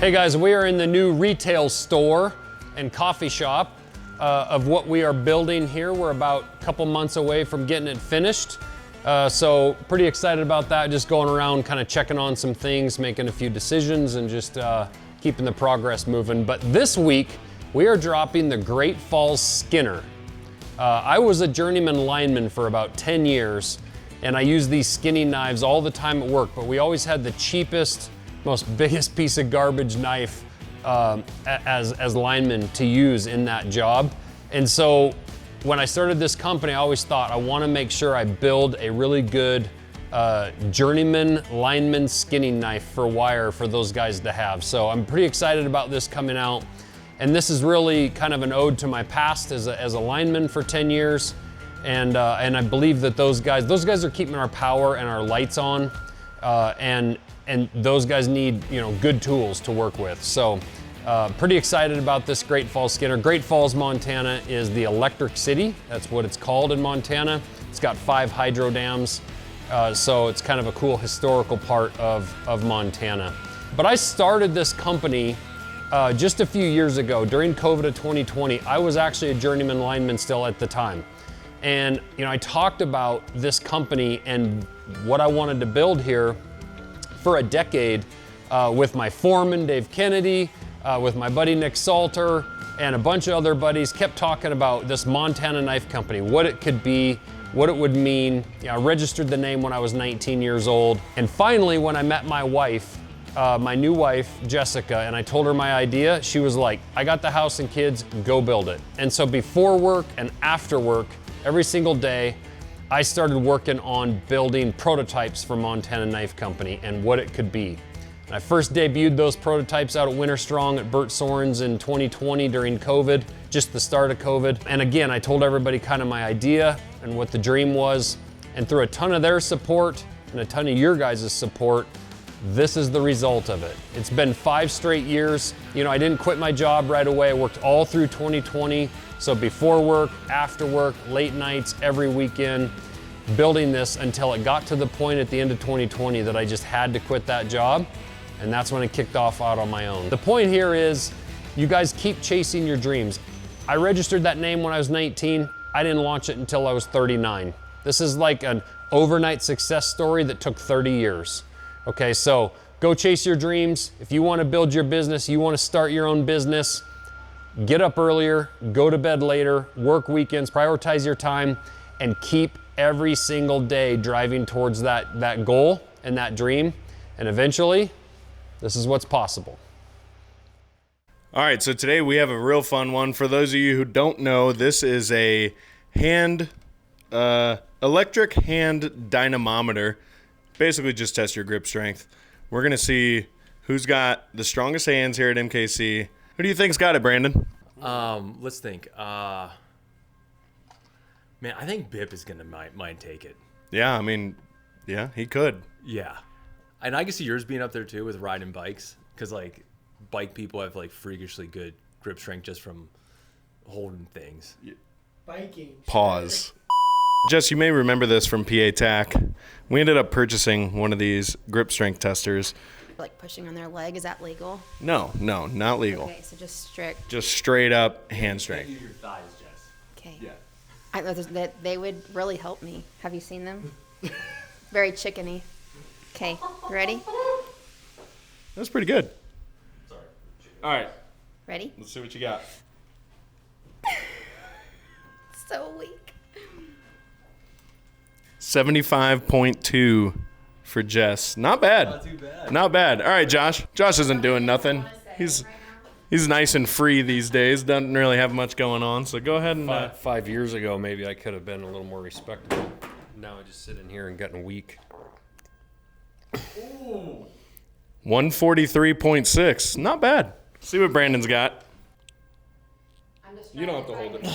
Hey guys, we are in the new retail store and coffee shop of what we are building here. We're about a couple months away from getting it finished. So pretty excited about that, just going around kind of checking on some things, making a few decisions and just keeping the progress moving. But this week, we are dropping the Great Falls Skinner. I was a journeyman lineman for about 10 years and I used these skinning knives all the time at work, but we always had the cheapest, biggest piece of garbage knife as linemen to use in that job. And so when I started this company, I always thought I want to make sure I build a really good journeyman lineman skinning knife for wire for those guys to have. So I'm pretty excited about this coming out. And this is really kind of an ode to my past as a lineman for 10 years. And I believe that those guys are keeping our power and our lights on. And those guys need, good tools to work with. So pretty excited about this Great Falls Skinner. Great Falls, Montana is the electric city. That's what it's called in Montana. It's got 5 hydro dams. So it's kind of a cool historical part of Montana. But I started this company just a few years ago during COVID of 2020. I was actually a journeyman lineman still at the time. And I talked about this company and what I wanted to build here for a decade with my foreman, Dave Kennedy, with my buddy Nick Salter, and a bunch of other buddies. Kept talking about this Montana Knife Company, what it could be, what it would mean. I registered the name when I was 19 years old. And finally, when I met my wife, my new wife, Jessica, and I told her my idea, she was like, I got the house and kids, go build it. And so before work and after work, every single day, I started working on building prototypes for Montana Knife Company and what it could be. And I first debuted those prototypes out at Winter Strong at Bert Soren's in 2020 during COVID, just the start of COVID. And again, I told everybody kind of my idea and what the dream was. And through a ton of their support and a ton of your guys' support, this is the result of it. It's been 5 straight years. I didn't quit my job right away. I worked all through 2020. So before work, after work, late nights, every weekend, building this until it got to the point at the end of 2020 that I just had to quit that job. And that's when I kicked off out on my own. The point here is you guys keep chasing your dreams. I registered that name when I was 19. I didn't launch it until I was 39. This is like an overnight success story that took 30 years. Okay, so go chase your dreams. If you want to build your business, you want to start your own business, get up earlier, go to bed later, work weekends, prioritize your time, and keep every single day driving towards that goal and that dream. And eventually, this is what's possible. All right, so today we have a real fun one. For those of you who don't know, this is a electric hand dynamometer. Basically just test your grip strength. We're going to see who's got the strongest hands here at MKC. Who do you think's got it, Brandon? Let's think. Man, I think Bip is going to might take it. Yeah, yeah, he could. Yeah. And I can see yours being up there too with riding bikes because bike people have freakishly good grip strength just from holding things. Biking. Pause. Jess, you may remember this from PA TAC. We ended up purchasing one of these grip strength testers. Like pushing on their leg, is that legal? No, not legal. Okay, so just strict. Just straight up hand strength. Use your thighs, Jess. Okay. Yeah. That they would really help me. Have you seen them? Very chickeny. Okay, ready? That's pretty good. Sorry. All right, Ready? let's see what you got. So weak. 75.2 for Jess. Not bad. Not too bad. Not bad. All right, Josh. Josh isn't doing nothing. He's nice and free these days. Doesn't really have much going on. So go ahead and. 5 years ago, maybe I could have been a little more respectable. Now I just sit in here and getting weak. 143.6. Not bad. See what Brandon's got. You don't have to hold it.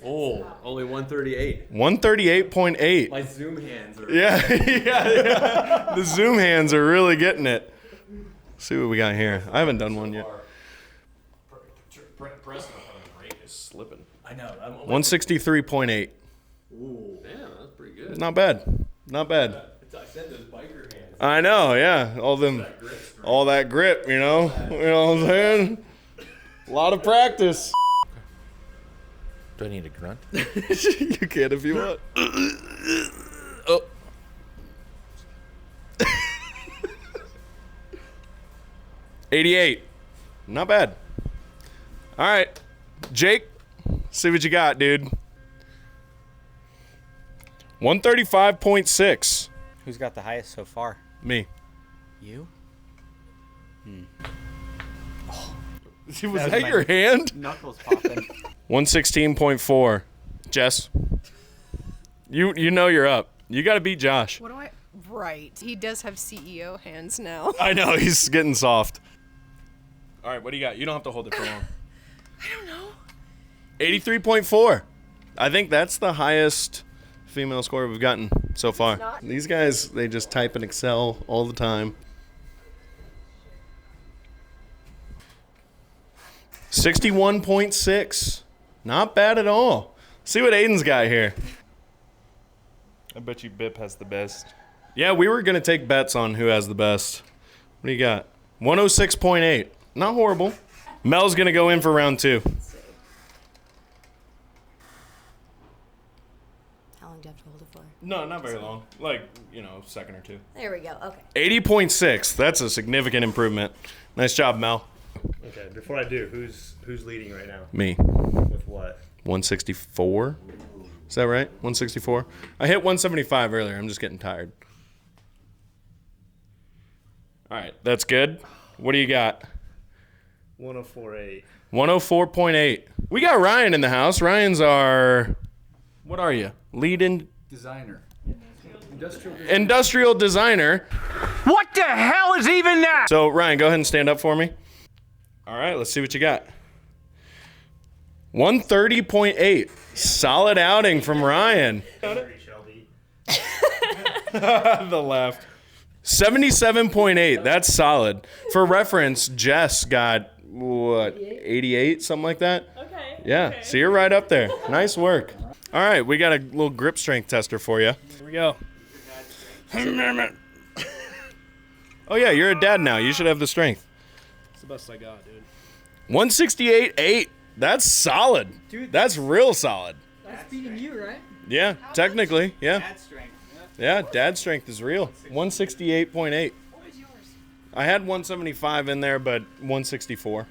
Oh, only 138. 138.8. My Zoom hands are. Yeah. The Zoom hands are really getting it. See what we got here. I haven't done one yet. Press rate is slipping. I know. 163.8. Ooh. Damn, that's pretty good. Not bad. Not bad. I said those biker hands. I know, yeah. All that grip, you know? You know what I'm saying? A lot of practice. Do I need a grunt? You can if you want. Oh. 88. Not bad. All right. Jake, see what you got, dude. 135.6. Who's got the highest so far? Me. You? Was that your hand? Knuckles popping. 116.4. Jess. You know you're up. You got to beat Josh. What do I? Right. He does have CEO hands now. I know, he's getting soft. All right, what do you got? You don't have to hold it for long. I don't know. 83.4. I think that's the highest female score we've gotten so far. These guys, they just type in Excel all the time. 61.6. Not bad at all. See what Aiden's got here. I bet you Bip has the best. Yeah, we were going to take bets on who has the best. What do you got? 106.8. Not horrible. Mel's going to go in for round 2. How long do you have to hold it for? No, not very long. Like, second or two. There we go. Okay. 80.6. That's a significant improvement. Nice job, Mel. Okay, before I do, who's leading right now? Me. With what? 164. Is that right? 164? I hit 175 earlier. I'm just getting tired. All right, that's good. What do you got? 104.8. 104.8. We got Ryan in the house. Ryan's our, what are you? Lead in Designer. industrial designer. What the hell is even that? So, Ryan, go ahead and stand up for me. All right, let's see what you got. 130.8. Solid outing from Ryan. The laugh. 77.8. That's solid. For reference, Jess got, 88? Something like that? Okay. Yeah, okay. So you're right up there. Nice work. All right, we got a little grip strength tester for you. Here we go. Oh, yeah, you're a dad now. You should have the strength. It's the best I got, dude. 168.8. That's solid. Dude, that's real solid. That's beating you, right? Yeah, technically, yeah. Dad strength. Yeah, dad strength is real. 168.8. What was yours? I had 175 in there, but 164.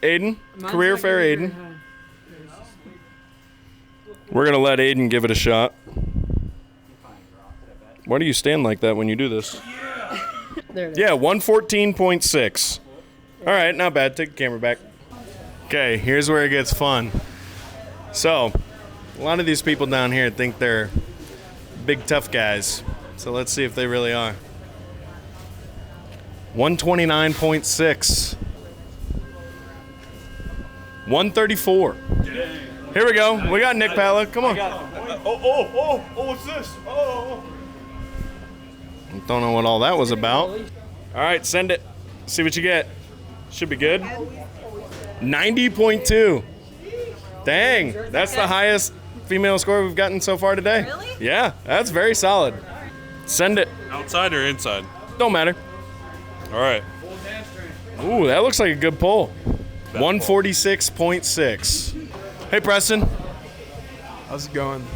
Aiden, career fair Aiden. We're going to let Aiden give it a shot. Why do you stand like that when you do this? There it is. Yeah, 114.6. All right, not bad. Take the camera back. Okay, here's where it gets fun. So, a lot of these people down here think they're big, tough guys. So let's see if they really are. 129.6. 134. Here we go. We got Nick Palla. Come on. What's this? Oh. Don't know what all that was about. All right, send it. See what you get. Should be good. 90.2. Dang, that's the highest female score we've gotten so far today. Really? Yeah, that's very solid. Send it. Outside or inside? Don't matter. All right. Ooh, that looks like a good pull. 146.6. Hey, Preston. How's it going?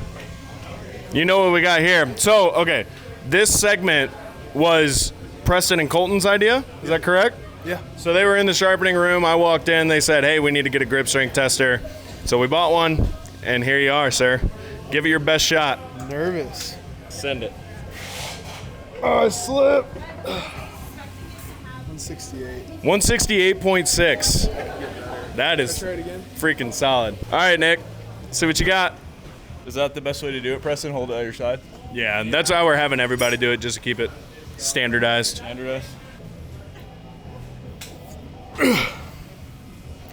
You know what we got here. So, okay, this segment was Preston and Colton's idea. Is that correct? Yeah. So they were in the sharpening room. I walked in. They said, hey, we need to get a grip strength tester. So we bought one, and here you are, sir. Give it your best shot. Nervous. Send it. Oh, I slipped. 168. 168.6. That is Try it again. freaking solid. All right, Nick. See what you got. Is that the best way to do it, Preston? Hold it at your side? Yeah, and that's how we're having everybody do it, just to keep it standardized. Standardized?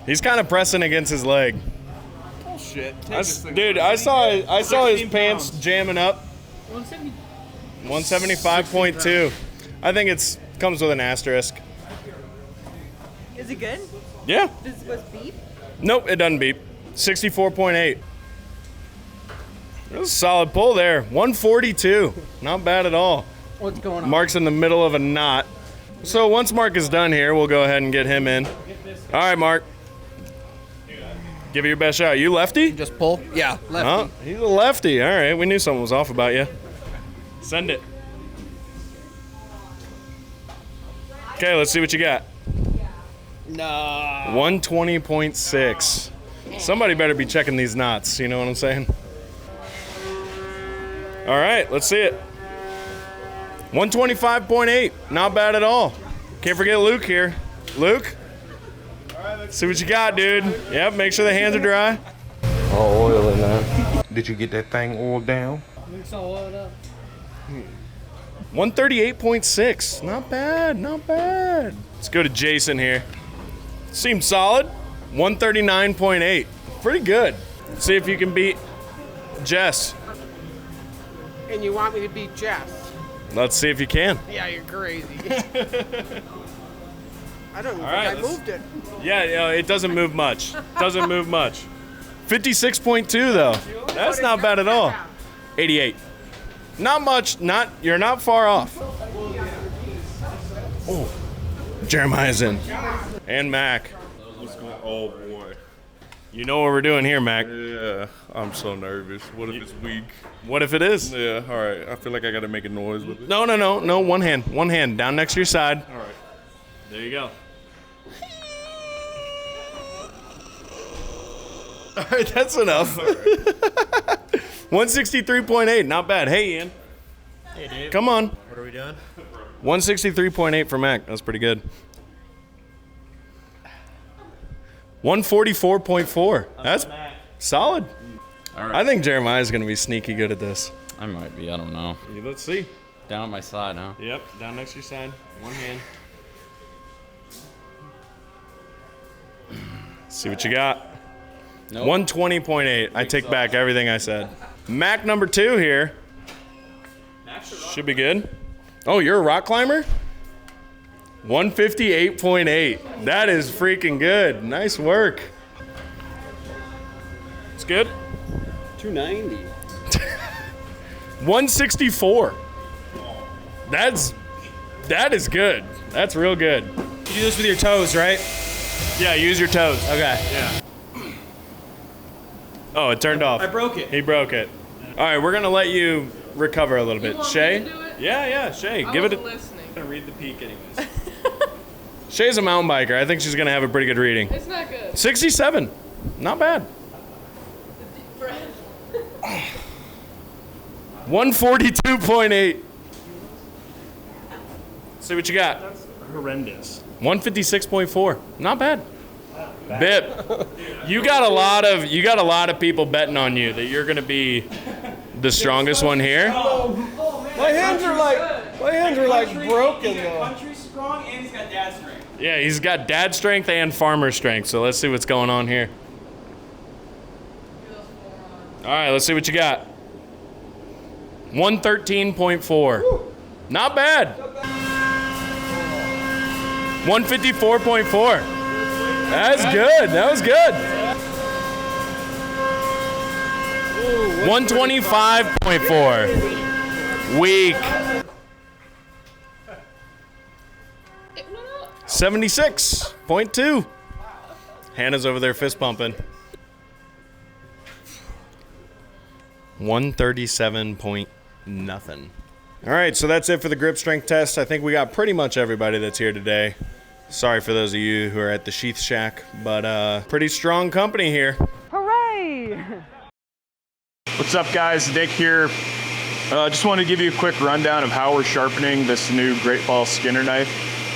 He's kind of pressing against his leg. Oh, shit. Dude, I saw his pants jamming up. 175.2. I think it's comes with an asterisk. Is it good? Yeah. Does it supposed to beep? Nope, it doesn't beep. 64.8. That was a solid pull there. 142. Not bad at all. What's going on? Mark's in the middle of a knot. So once Mark is done here, we'll go ahead and get him in. All right, Mark. Give it your best shot. You lefty? Just pull? Yeah, lefty. Oh, he's a lefty. All right, we knew something was off about you. Send it. Okay, let's see what you got. No. 120.6. Somebody better be checking these knots, you know what I'm saying? All right, let's see it. 125.8, not bad at all. Can't forget Luke here. Luke, see what you got, dude. Yep, make sure the hands are dry. All oily, man. Did you get that thing oiled down? Luke's all oiled up. 138.6, not bad, not bad. Let's go to Jason here. Seems solid. 139.8, pretty good. See if you can beat Jess. And you want me to beat Jess? Let's see if you can. Yeah, you're crazy. I don't even All right, think I moved it. Yeah, it doesn't move much. Doesn't move much. 56.2 though. That's not bad at all. 88. Not much. You're not far off. Oh, Jeremiah's in. And Mac. What's going on? Oh, boy. You know what we're doing here, Mac. Yeah, I'm so nervous. What if it's weak? What if it is? Yeah, all right. I feel like I got to make a noise with it. No. One hand. Down next to your side. All right. There you go. All right, that's enough. 163.8, not bad. Hey, Ian. Hey, Dave. Come on. What are we doing? 163.8 for Mac. That's pretty good. 144.4. That's solid. All right. I think Jeremiah's going to be sneaky good at this. I might be. I don't know. Yeah, let's see. Down at my side, huh? Yep, down next to your side. One hand. See what you got. Nope. 120.8. I take back everything I said. Mac number 2 here. Should be good. Oh, you're a rock climber? 158.8. That is freaking good. Nice work. It's good. 290. 164. That is good. That's real good. You do this with your toes, right? Yeah, use your toes. Okay. Yeah. Oh, it turned off. I broke it. He broke it. All right, we're gonna let you recover a little bit. Shay? Yeah, Shay. Give it a. Listening. I'm gonna read the peak anyways. Shay's a mountain biker. I think she's gonna have a pretty good reading. It's not good. 67. Not bad. 142.8. See what you got. That's horrendous. 156.4. Not bad. Bip, you got a lot of people betting on you that you're gonna be the strongest one here. My hands are like broken though. Country strong and he's got dad strength. Yeah, he's got dad strength and farmer strength. So let's see what's going on here. All right, let's see what you got. 113.4. Not bad. 154.4. That's good. That was good. 125.4. Weak. 76.2. Hannah's over there fist pumping. 137 point nothing. All right, so that's it for the grip strength test. I think we got pretty much everybody that's here today. Sorry for those of you who are at the Sheath Shack, but pretty strong company here. Hooray! What's up, guys? Dick here. Just wanted to give you a quick rundown of how we're sharpening this new Great Falls Skinner knife.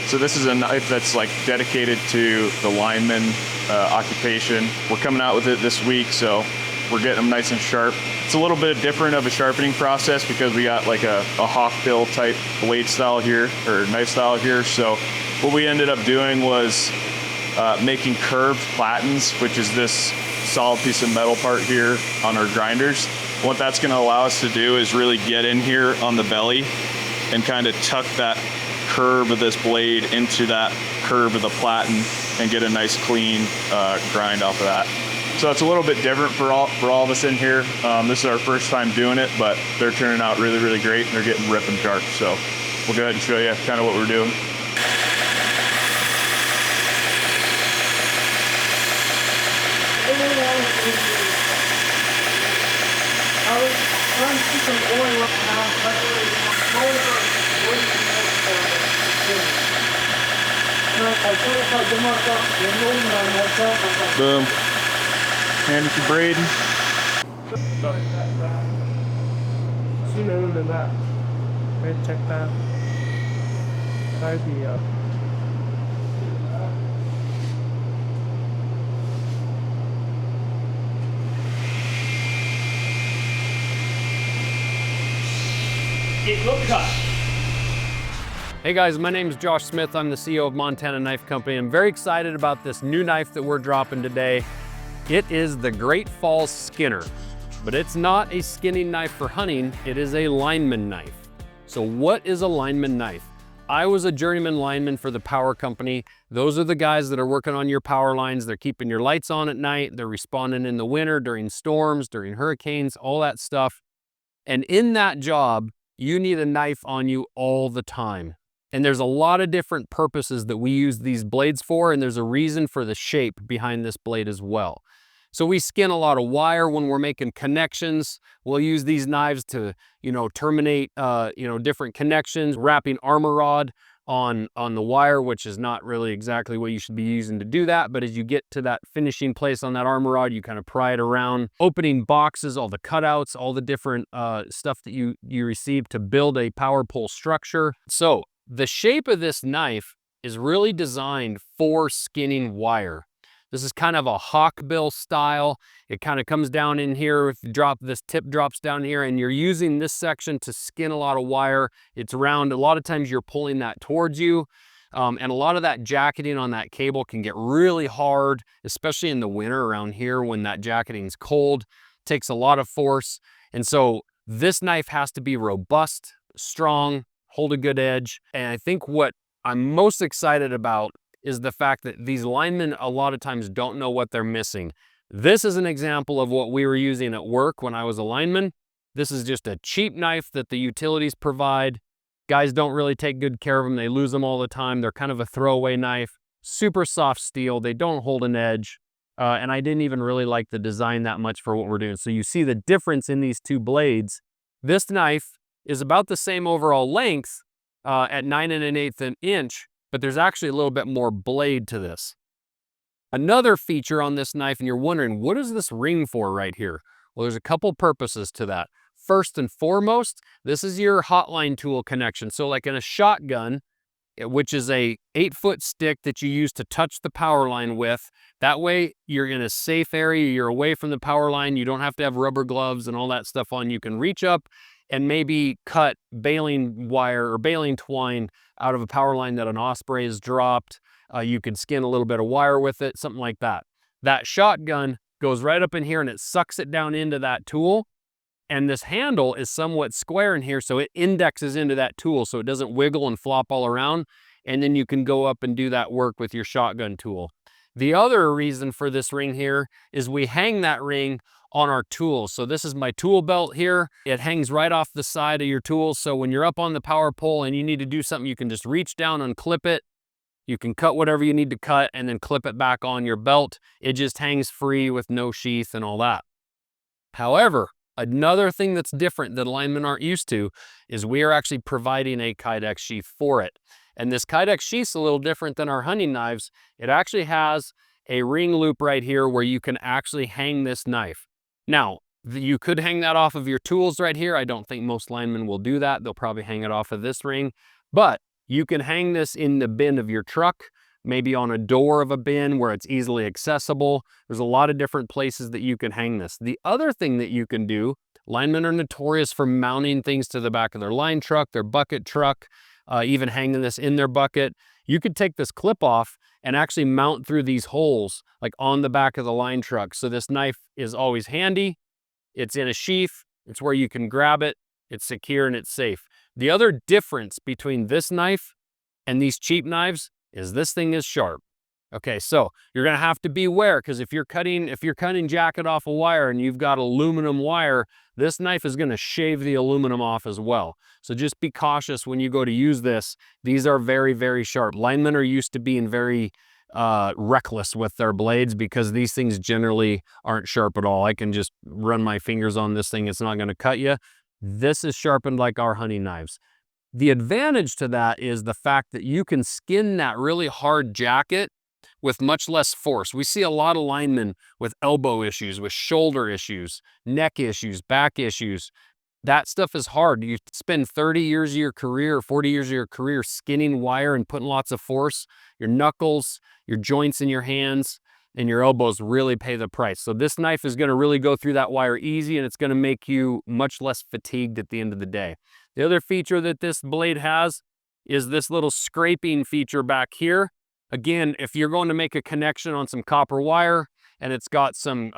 So this is a knife that's like dedicated to the lineman occupation. We're coming out with it this week, so we're getting them nice and sharp. It's a little bit different of a sharpening process because we got like a hawk bill type blade style here, or knife style here. So what we ended up doing was making curved platens, which is this solid piece of metal part here on our grinders. What that's going to allow us to do is really get in here on the belly and kind of tuck that curve of this blade into that curve of the platen and get a nice clean grind off of that. So it's a little bit different for all of us in here. This is our first time doing it, but they're turning out really, really great, and they're getting ripping sharp. So we'll go ahead and show you kind of what we're doing. Boom. Handy for braiding. Sooner than that. Right, check that. Tie the Hey guys, my name is Josh Smith. I'm the CEO of Montana Knife Company. I'm very excited about this new knife that we're dropping today. It is the Great Falls Skinner, but it's not a skinning knife for hunting. It is a lineman knife. So what is a lineman knife? I was a journeyman lineman for the power company. Those are the guys that are working on your power lines. They're keeping your lights on at night. They're responding in the winter, during storms, during hurricanes, all that stuff. And in that job, you need a knife on you all the time. And there's a lot of different purposes that we use these blades for, and there's a reason for the shape behind this blade as well. So we skin a lot of wire when we're making connections. We'll use these knives to, terminate, different connections, wrapping armor rod on the wire, which is not really exactly what you should be using to do that. But as you get to that finishing place on that armor rod, you kind of pry it around, opening boxes, all the cutouts, all the different stuff that you receive to build a power pole structure. So the shape of this knife is really designed for skinning wire. This is kind of a hawkbill style. It kind of comes down in here. If you drop this tip drops down here and you're using this section to skin a lot of wire. It's round. A lot of times you're pulling that towards you. And a lot of that jacketing on that cable can get really hard, especially in the winter around here when that jacketing is cold. It takes a lot of force. And so this knife has to be robust, strong, hold a good edge. And I think what I'm most excited about is the fact that these linemen a lot of times don't know what they're missing. This is an example of what we were using at work when I was a lineman. This is just a cheap knife that the utilities provide. Guys don't really take good care of them. They lose them all the time. They're kind of a throwaway knife. Super soft steel. They don't hold an edge. And I didn't even really like the design that much for what we're doing. So you see the difference in these two blades. This knife is about the same overall length at 9 1/8 inch, but there's actually a little bit more blade to this. Another feature on this knife, and you're wondering, what is this ring for right here? Well, there's a couple purposes to that. First and foremost, this is your hotline tool connection. So like in a shotgun, which is a 8-foot stick that you use to touch the power line with. That way you're in a safe area, you're away from the power line, you don't have to have rubber gloves and all that stuff on. You can reach up and maybe cut baling wire or baling twine out of a power line that an osprey has dropped. You could skin a little bit of wire with it, something like that. That shotgun goes right up in here and it sucks it down into that tool. And this handle is somewhat square in here, so it indexes into that tool so it doesn't wiggle and flop all around. And then you can go up and do that work with your shotgun tool. The other reason for this ring here is we hang that ring on our tools. So this is my tool belt here. It hangs right off the side of your tools. So when you're up on the power pole and you need to do something, you can just reach down and clip it. You can cut whatever you need to cut and then clip it back on your belt. It just hangs free with no sheath and all that. However, another thing that's different that linemen aren't used to is we are actually providing a Kydex sheath for it. And this Kydex sheath's a little different than our hunting knives. It actually has a ring loop right here where you can actually hang this knife. Now, you could hang that off of your tools right here. I don't think most linemen will do that. They'll probably hang it off of this ring. But you can hang this in the bin of your truck, maybe on a door of a bin where it's easily accessible. There's a lot of different places that you can hang this. The other thing that you can do, linemen are notorious for mounting things to the back of their line truck, their bucket truck, even hanging this in their bucket. You could take this clip off and actually mount through these holes like on the back of the line truck. So this knife is always handy. It's in a sheath. It's where you can grab it. It's secure and it's safe. The other difference between this knife and these cheap knives is this thing is sharp. Okay, so you're gonna have to beware, because if you're cutting jacket off a wire and you've got aluminum wire, this knife is gonna shave the aluminum off as well. So just be cautious when you go to use this. These are very, very sharp. Linemen are used to being very reckless with their blades because these things generally aren't sharp at all. I can just run my fingers on this thing, it's not gonna cut you. This is sharpened like our hunting knives. The advantage to that is the fact that you can skin that really hard jacket with much less force. We see a lot of linemen with elbow issues, with shoulder issues, neck issues, back issues. That stuff is hard. You spend 30 years of your career, 40 years of your career skinning wire and putting lots of force. Your knuckles, your joints in your hands, and your elbows really pay the price. So this knife is gonna really go through that wire easy, and it's gonna make you much less fatigued at the end of the day. The other feature that this blade has is this little scraping feature back here. Again, if you're going to make a connection on some copper wire and it's got some,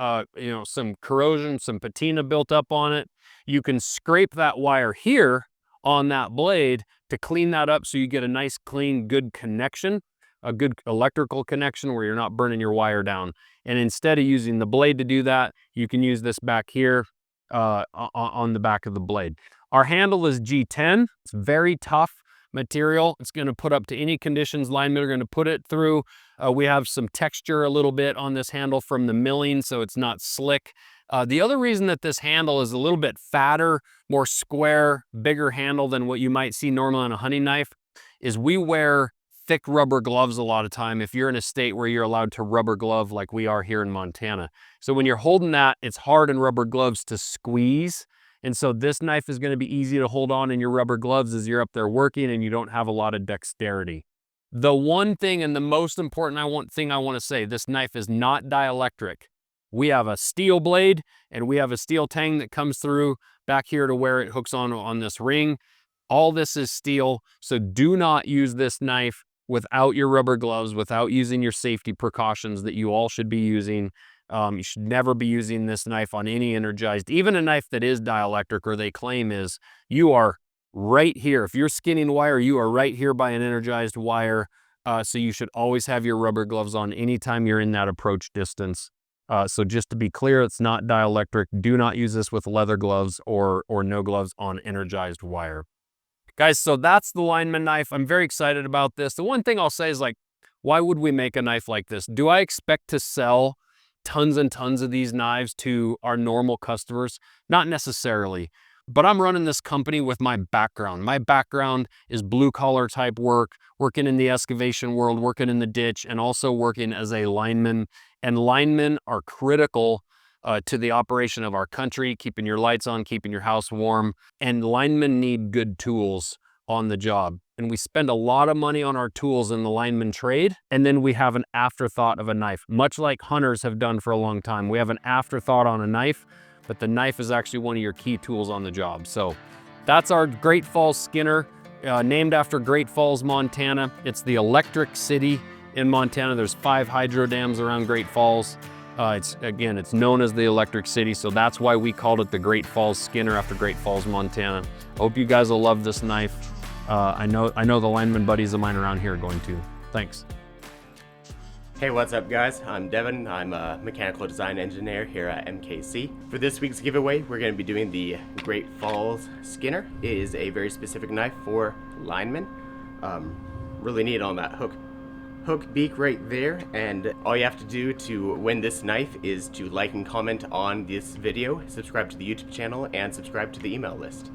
some corrosion, some patina built up on it, you can scrape that wire here on that blade to clean that up so you get a nice, clean, good connection, a good electrical connection where you're not burning your wire down. And instead of using the blade to do that, you can use this back here on the back of the blade. Our handle is G10. It's very tough material. It's going to put up to any conditions linemen are going to put it through. We have some texture a little bit on this handle from the milling, so it's not slick. The other reason that this handle is a little bit fatter, more square, bigger handle than what you might see normally on a hunting knife is we wear thick rubber gloves a lot of time if you're in a state where you're allowed to rubber glove like we are here in Montana. So when you're holding that, it's hard in rubber gloves to squeeze. And so this knife is going to be easy to hold on in your rubber gloves as you're up there working and you don't have a lot of dexterity. The one thing and the most important thing I want to say, this knife is not dielectric. We have a steel blade and we have a steel tang that comes through back here to where it hooks on this ring. All this is steel, so do not use this knife without your rubber gloves, without using your safety precautions that you all should be using. You should never be using this knife on any energized, even a knife that is dielectric or they claim is. You are right here. If you're skinning wire, you are right here by an energized wire. So you should always have your rubber gloves on anytime you're in that approach distance. So just to be clear, it's not dielectric. Do not use this with leather gloves or no gloves on energized wire. Guys, so that's the Lineman knife. I'm very excited about this. The one thing I'll say is, like, why would we make a knife like this? Do I expect to sell tons and tons of these knives to our normal customers? Not necessarily, but I'm running this company with my background. My background is blue collar type work, working in the excavation world, working in the ditch, and also working as a lineman. And linemen are critical to the operation of our country, keeping your lights on, keeping your house warm. And linemen need good tools on the job. And we spend a lot of money on our tools in the lineman trade. And then we have an afterthought of a knife, much like hunters have done for a long time. We have an afterthought on a knife, but the knife is actually one of your key tools on the job. So that's our Great Falls Skinner, named after Great Falls, Montana. It's the electric city in Montana. There's 5 hydro dams around Great Falls. It's known as the Electric City, so that's why we called it the Great Falls Skinner after Great Falls, Montana. I hope you guys will love this knife. I know the lineman buddies of mine around here are going to. Thanks. Hey, what's up guys? I'm Devin. I'm a mechanical design engineer here at MKC. For this week's giveaway, we're going to be doing the Great Falls Skinner. It is a very specific knife for linemen. Really neat on that hook beak right there, and all you have to do to win this knife is to like and comment on this video, subscribe to the YouTube channel, and subscribe to the email list.